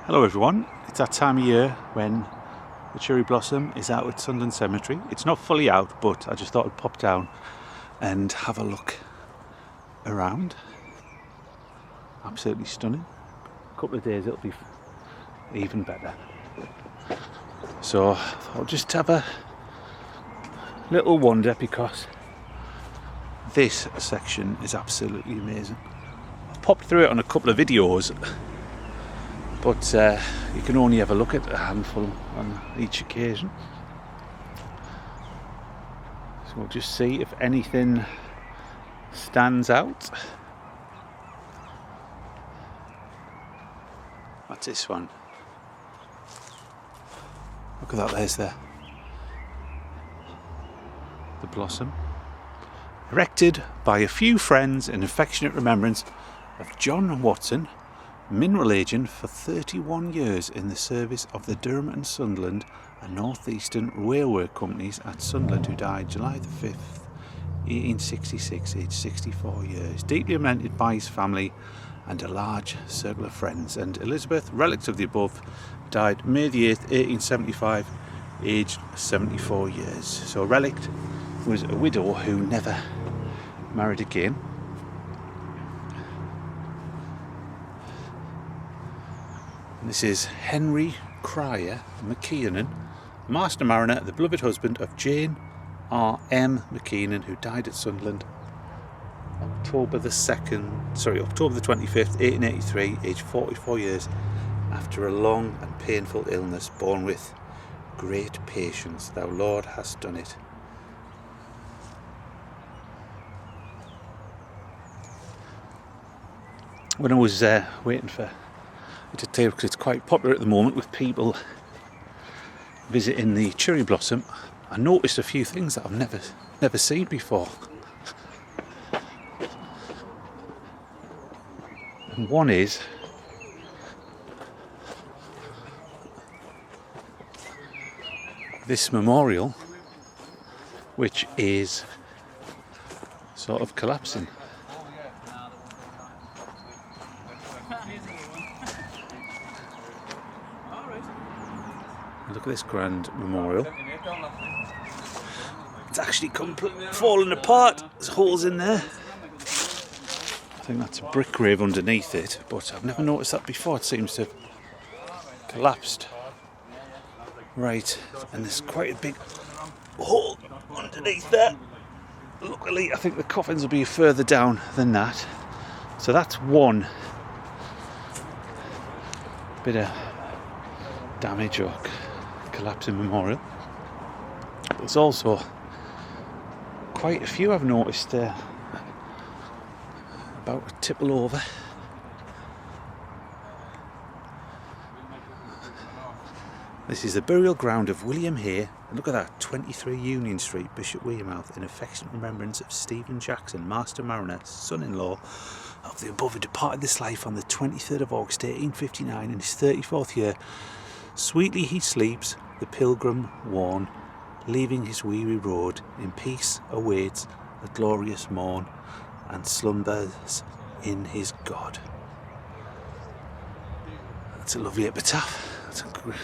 Hello everyone, it's that time of year when the cherry blossom is out at Sunderland Cemetery. It's not fully out, but I just thought I'd pop down and have a look around. Absolutely stunning. A couple of days it'll be even better. So I'll just have a little wander because this section is absolutely amazing. I've popped through it on a couple of videos, but you can only have a look at a handful on each occasion. So we'll just see if anything stands out. That's this one. Look at that, there's the blossom. Erected by a few friends in affectionate remembrance of John Watson, mineral agent for 31 years in the service of the Durham and Sunderland and North Eastern Railway Companies at Sunderland, who died July the 5th, 1866, aged 64 years. Deeply lamented by his family and a large circle of friends. And Elizabeth, relict of the above, died May the 8th, 1875, aged 74 years. So relict was a widow who never married again. This is Henry Cryer McKiernan, Master Mariner, the beloved husband of Jane R.M. McKiernan, who died at Sunderland October the 25th, 1883, aged 44 years, after a long and painful illness, borne with great patience. Thou Lord hast done it. When I was waiting for to tell, because it's quite popular at the moment with people visiting the cherry blossom, I noticed a few things that I've never seen before. And one is this memorial, which is sort of collapsing. Look at this grand memorial. It's actually fallen apart. There's holes in there. I think that's a brick grave underneath it, but I've never noticed that before. It seems to have collapsed. Right, and there's quite a big hole underneath there. Luckily, I think the coffins will be further down than that. So that's one bit of damage or collapsing memorial. There's also quite a few I've noticed about to tipple over. This is the burial ground of William Hay. And look at that, 23 Union Street, Bishop Wearmouth, in affectionate remembrance of Stephen Jackson, Master Mariner, son-in-law of the above, who departed this life on the 23rd of August 1859 in his 34th year. Sweetly he sleeps, the pilgrim worn, leaving his weary road, in peace awaits the glorious morn, and slumbers in his God. That's a lovely epitaph. That's a good...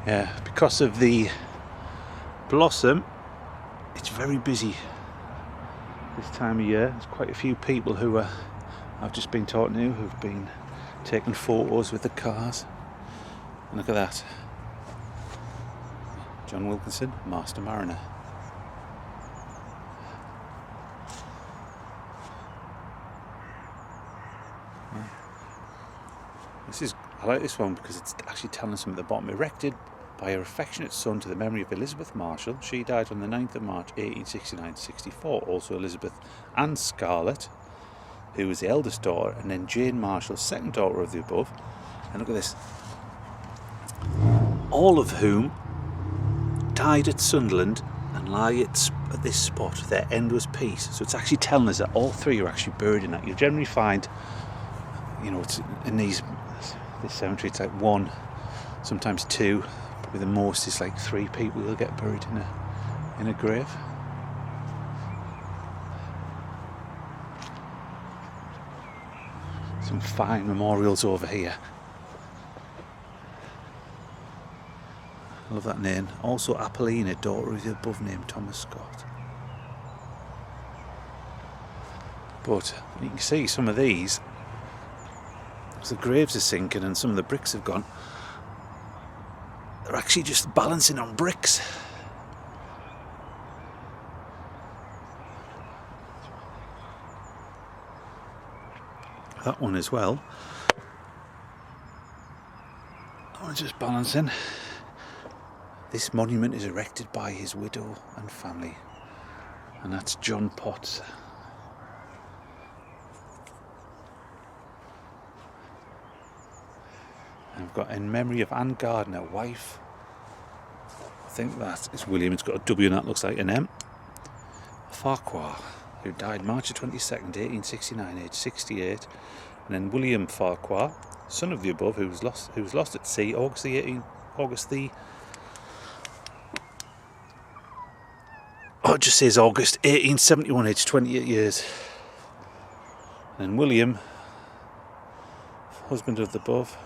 Yeah, because of the blossom, it's very busy this time of year. There's quite a few people who I've just been talking to who've been taking photos with the cars. And look at that. John Wilkinson, Master Mariner. I like this one because it's actually telling us something at the bottom. Erected by her affectionate son to the memory of Elizabeth Marshall. She died on the 9th of March 1869-64. Also Elizabeth Ann Scarlett, who was the eldest daughter, and then Jane Marshall, second daughter of the above. And look at this. All of whom died at Sunderland and lie at this spot. Their end was peace. So it's actually telling us that all three are actually buried in that. You'll generally find, it's in this cemetery, it's like one, sometimes two. Probably the most is like three people will get buried in a grave. Some fine memorials over here. I love that name. Also Apollina, daughter of the above named Thomas Scott. But you can see some of these, as the graves are sinking and some of the bricks have gone, they're actually just balancing on bricks. That one as well. That one's just balancing. This monument is erected by his widow and family, and that's John Potts. And I've got in memory of Anne Gardner, wife. I think that is William. It's got a W and that looks like an M. Farquhar, who died March the 22nd, 1869, aged 68. And then William Farquhar, son of the above, who was lost at sea, August 1871, aged 28 years. And then William, husband of the above,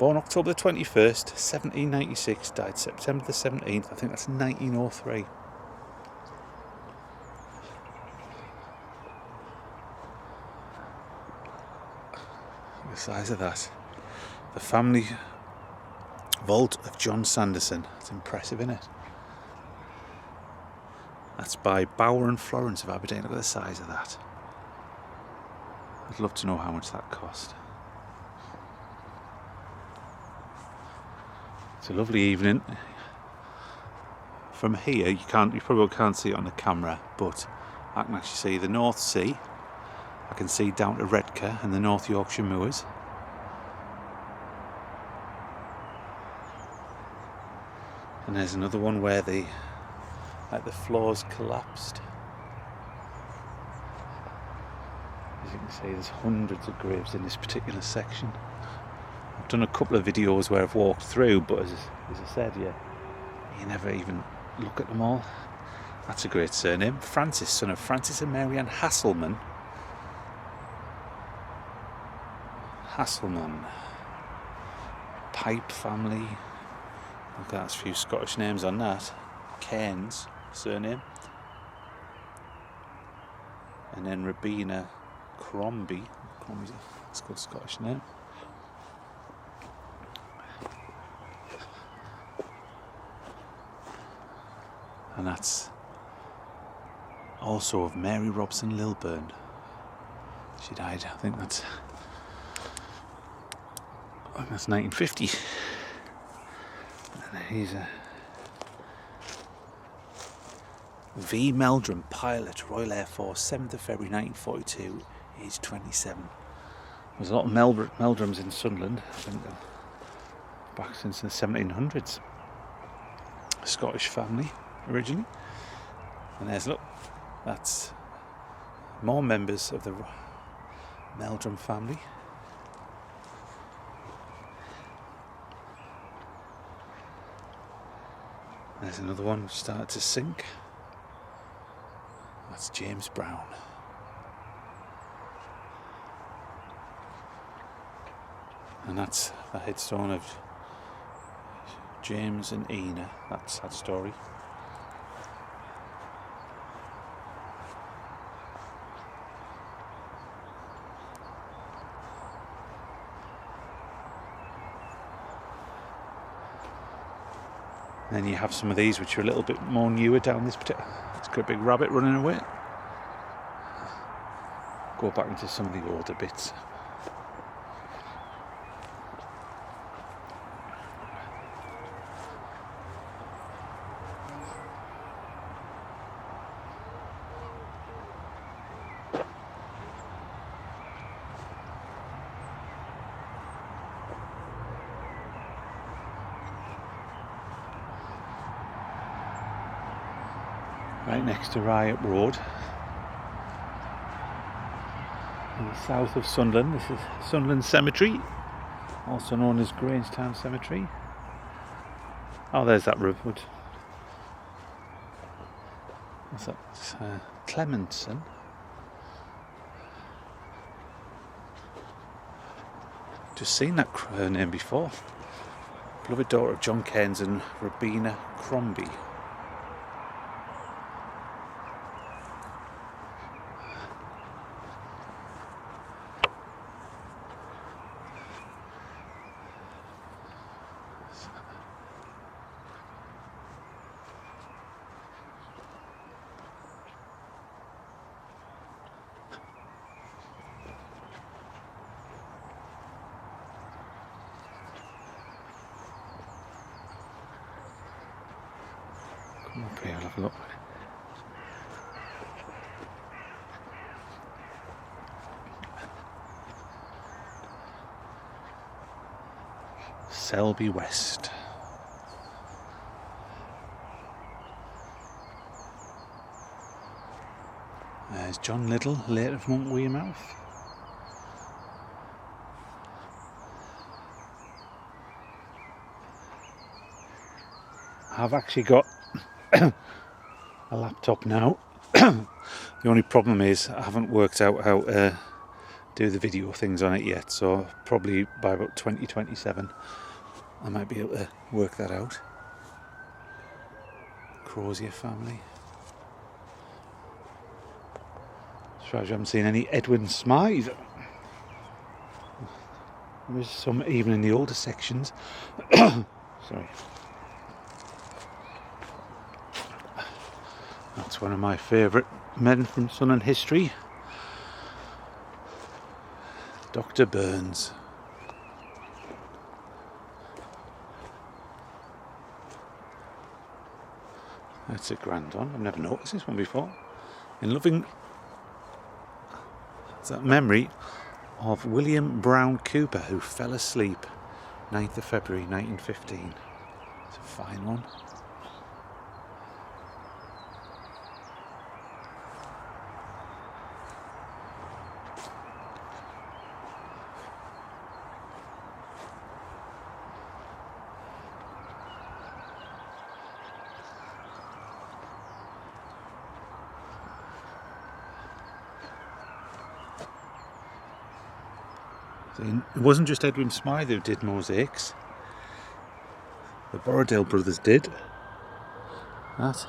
born October the 21st, 1796, died September the 17th, I think that's 1903. The size of that. The family vault of John Sanderson. It's impressive, isn't it? That's by Bower and Florence of Aberdeen. Look at the size of that. I'd love to know how much that cost. It's a lovely evening. From here, you probably can't see it on the camera, but I can actually see the North Sea. I can see down to Redcar and the North Yorkshire Moors. And there's another one where the floors collapsed. As you can see, there's hundreds of graves in this particular section. I've done a couple of videos where I've walked through, but as I said, you never even look at them all. That's a great surname. Francis, son of Francis and Mary Ann Hasselman. Pipe family. Look, that's a few Scottish names on that. Cairns surname. And then Rabina Crombie. That's a good Scottish name. And that's also of Mary Robson Lilburn. She died, I think that's 1950. And he's a V. Meldrum, pilot, Royal Air Force, 7th of February 1942, aged 27. There's a lot of Meldrums in Sunderland, I think, back since the 1700s. A Scottish family originally. And look, that's more members of the Meldrum family. There's another one which started to sink. That's James Brown. And that's the headstone of James and Ina. That's that story. Then you have some of these which are a little bit more newer down this particular. It's got a big rabbit running away. Go back into some of the older bits. Right next to Riot Road, in the south of Sunderland. This is Sunderland Cemetery, also known as Grangetown Cemetery. Oh, there's that road. What's that? Clementson. Just seen that name before. Beloved daughter of John Cairns and Robina Crombie. Come up here, I'll have a look. Selby West. There's John Liddell, late of Monk Wearmouth. I've actually got a laptop now. The only problem is I haven't worked out how to do the video things on it yet, so probably by about 2027 I might be able to work that out. Crozier family. Surprised you haven't seen any Edwin Smythe. There's some even in the older sections. Sorry. That's one of my favourite men from Sunderland history. Dr. Burns. That's a grand one. I've never noticed this one before. In loving that memory of William Brown Cooper, who fell asleep 9th of February 1915. It's a fine one. It wasn't just Edwin Smythe who did mosaics. The Borrowdale brothers did that.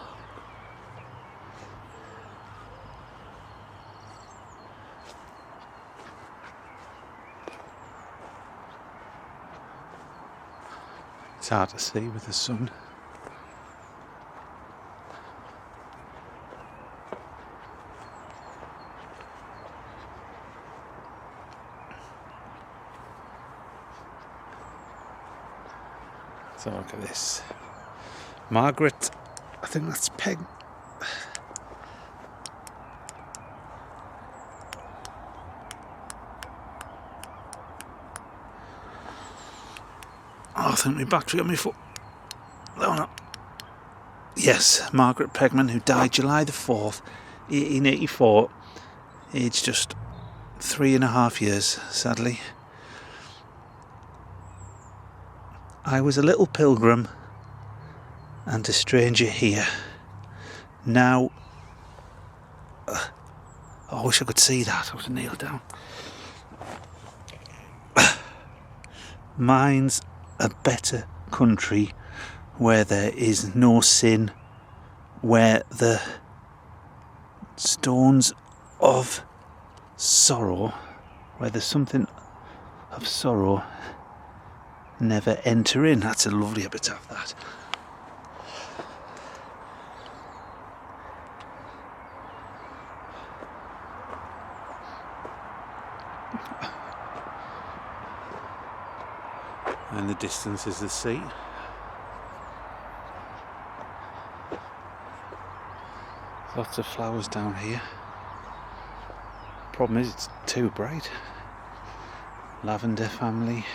It's hard to see with the sun. So look at this. Margaret, I think that's Peg. Oh, I think my battery on my foot. Oh no. Yes, Margaret Pegman, who died July the 4th, 1884, aged just 3.5 years, sadly. I was a little pilgrim and a stranger here. Now, I wish I could see that. I was nailed down. Mine's a better country where there is no sin, where the stones of sorrow, where there's something of sorrow, never enter in. That's a lovely epitaph, that. And the distance is the sea. Lots of flowers down here. Problem is it's too bright. Lavender family.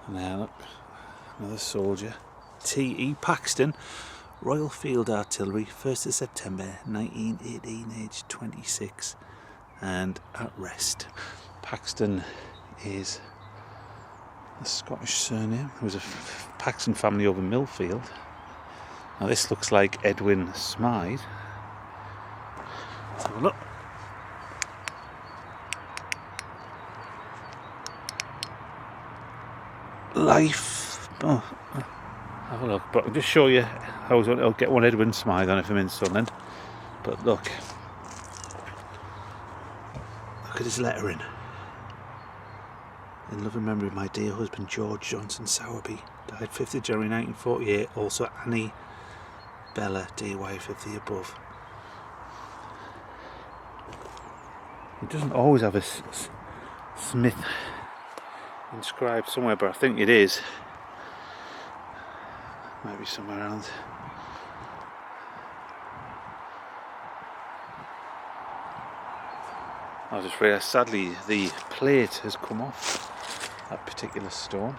And there, look, another soldier. T.E. Paxton, Royal Field Artillery, 1st of September 1918, aged 26, and at rest. Paxton is A Scottish surname. There was a Paxton family over Millfield. Now this looks like Edwin Smythe. Let's have a look. Life. Oh, have a look. But I'll just show you how I'll get one Edwin Smythe on if I'm in Sunderland. But look at his lettering. In loving memory of my dear husband George Johnson Sowerby, died 5th of January 1948. Also Annie Bella, dear wife of the above. It doesn't always have a Smith inscribed somewhere, but I think it is. Might be somewhere around. I just realised sadly the plate has come off that particular stone.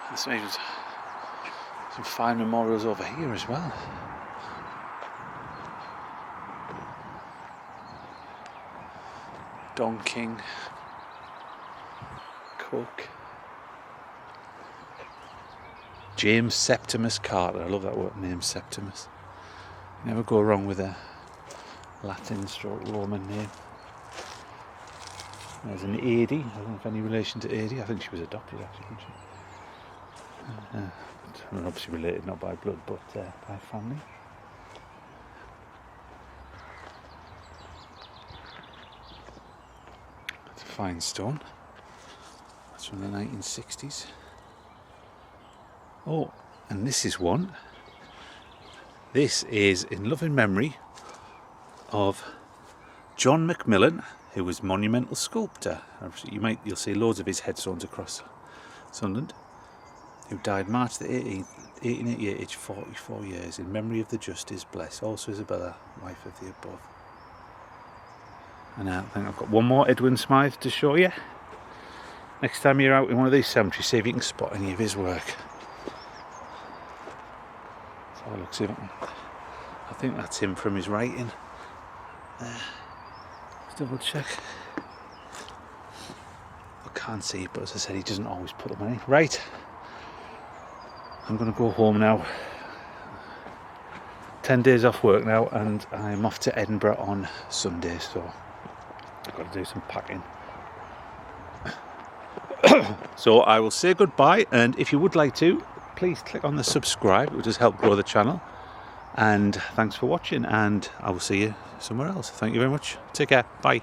There's even some fine memorials over here as well. Don King, Cook, James Septimus Carter. I love that word name, Septimus. Never go wrong with a Latin stroke Roman name. There's an Adie. I don't know if any relation to Adie. I think she was adopted actually, wasn't she? Obviously related not by blood but by family. That's a fine stone. That's from the 1960s. Oh, and this is one. This is in loving memory of John Macmillan, who was monumental sculptor. You'll see loads of his headstones across Sunderland. Who died March the 18th, 1888, aged 44 years. In memory of the Justice bless. Also Isabella, wife of the above. And I think I've got one more Edwin Smythe to show you. Next time you're out in one of these cemeteries, see if you can spot any of his work. Let's have a look, see if I can. I think that's him from his writing. Let's double check. I can't see it, but as I said, he doesn't always put them in. Right. I'm going to go home now. 10 days off work now, and I'm off to Edinburgh on Sunday, so I've got to do some packing. So I will say goodbye, and if you would like to, please click on the subscribe. It will just help grow the channel. And thanks for watching, and I will see you somewhere else. Thank you very much. Take care. Bye.